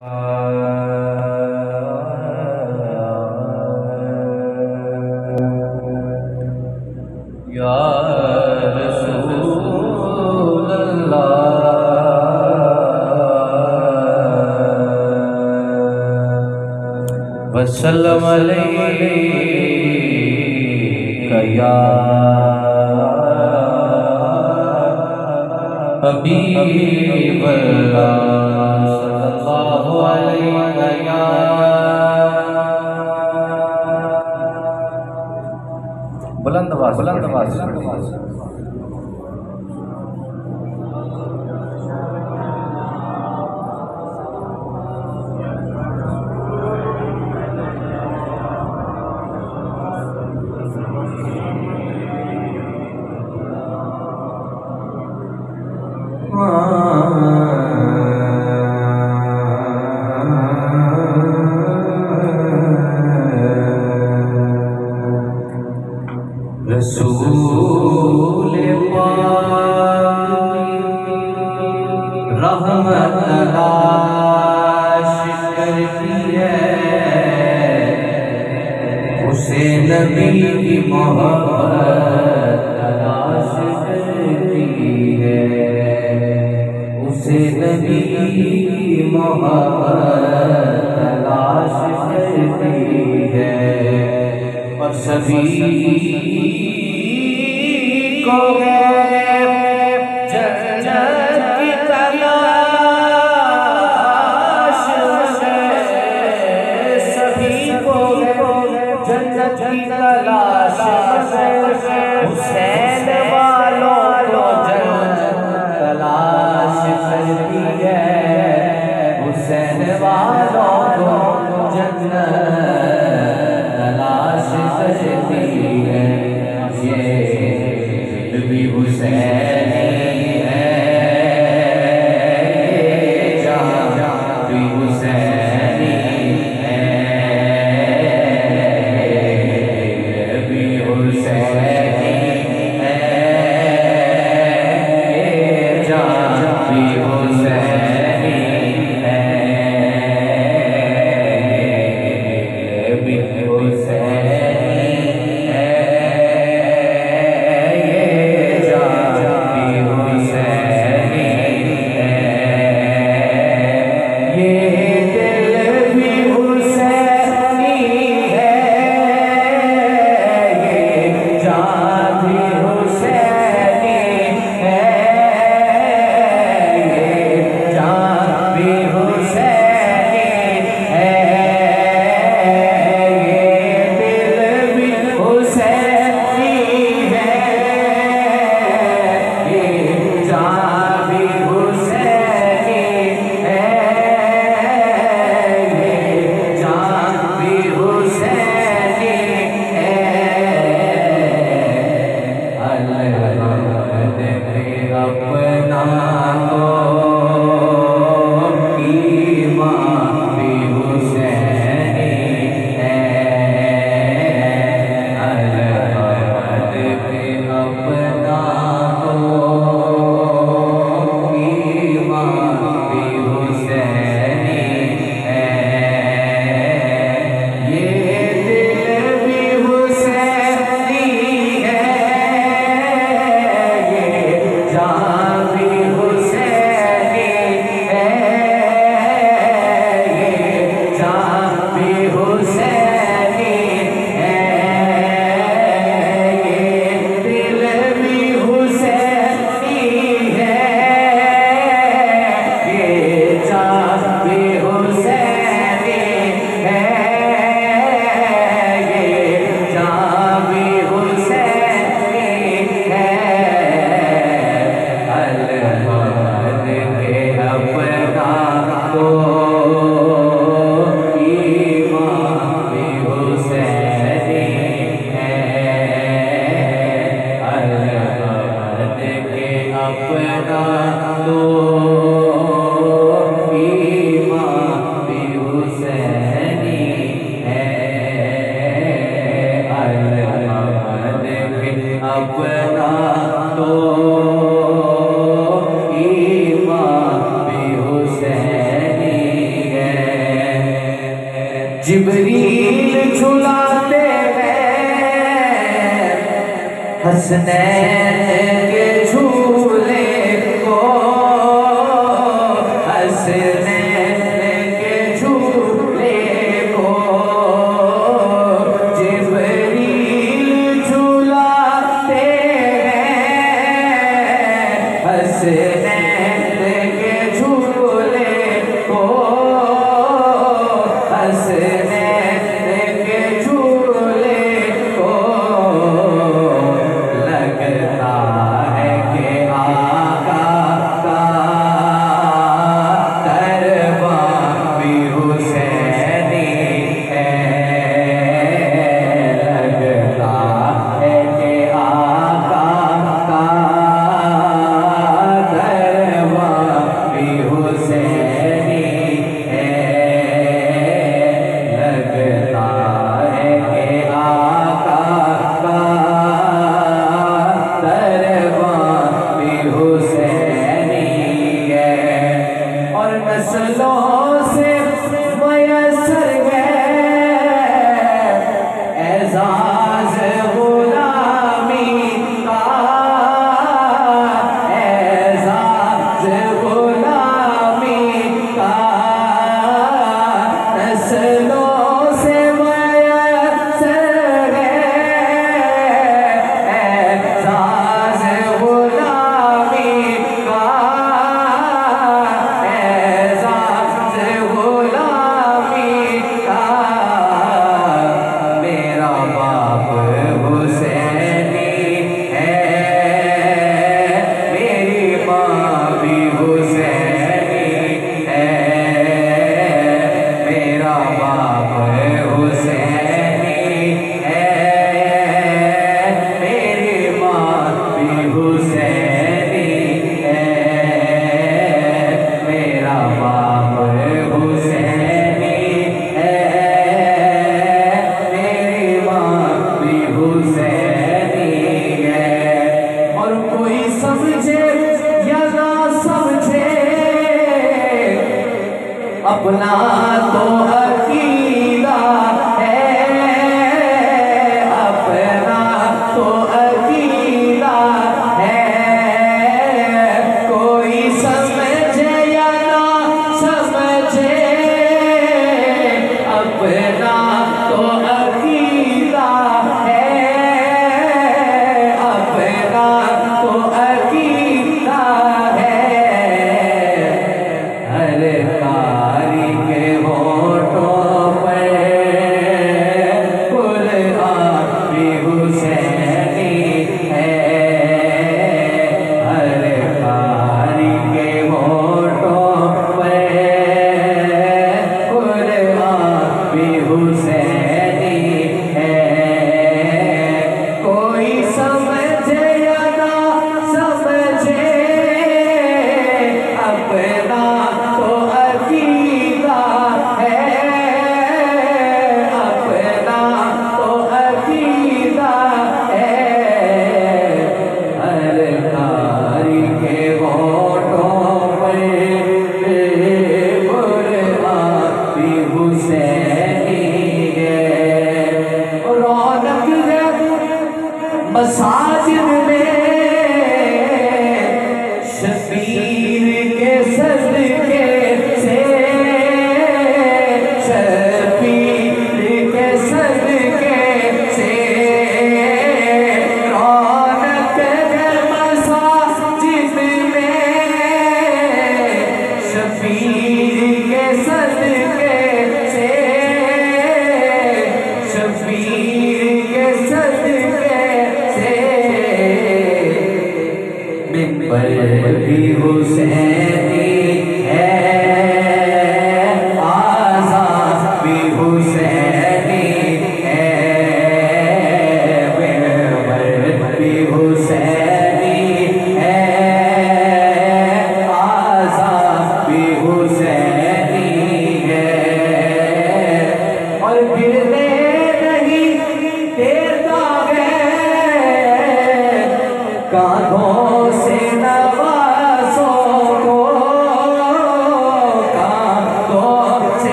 या रसूल अल्लाह वसल्लम अलैका या हबीब अल्लाह सल्लल्लाहु अलैका या बुलंद आवाज़ रसूल पाक रहमत तलाश करती है, उसे नबी की मोहब्बत तलाश करती है, उसे नबी की मोहब्बत तलाश करती है। और सभी को जन्नत की तलाश है, सभी को जन्नत की तलाश है। हुसैन वालों को जन्नत तलाश करती है, हुसैन वालों को जन्नत तलाश करती है। ये भी हुसैनी है, जान भी हुसैनी है, भी हुसैनी है, जान भी हुसैनी है, भी हुसैनी है, ये जिब्रील झुलाते हैं हसनैन के झूले को, हसनैन के झूले को। जिब्रील झुलाते हैं हसनैन के झूले को, हसनैन के झूले को। लगता है कि आका का दरबार भी हुसैनी है। लगता है कि आका का दरबार भी हुसैनी है। लगता है कि आका का दरबार भी हुसैनी है। और नस्लों से मयसर है एजाज गुलामी का, एजाज गुलामी का। नस्लों से मयसर है एजाज गुलामी का, एजाज गुलामी का। मेरा बाप हुसैनी है, मेरी माँ भी हुसैनी है। मेरा बाप हुसैनी है, मेरी माँ भी हुसैनी है। मेरा बाप हुसैनी है, मेरी माँ भी हुसैनी है। और कोई समझे या ना समझे अपना तो अकीदा है, अपना तो अकीदा है। कोई समझे या ना समझे अपना तो अकीदा है, अपना तो अकीदा है। हर कारी के होठों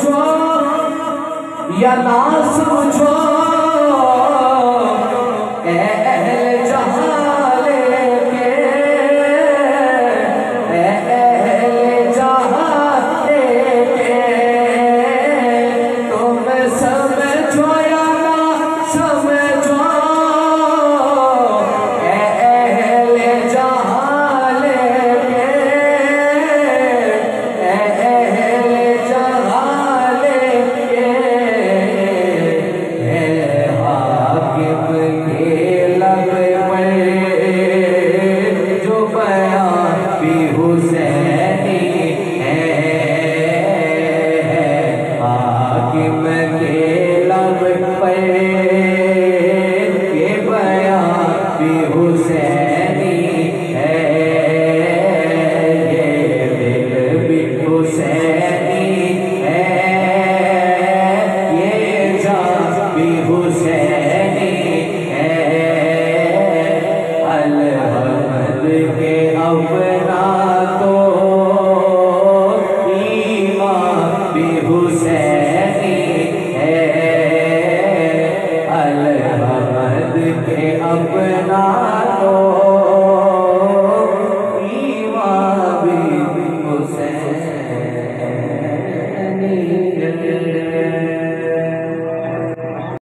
समझो या ना समझो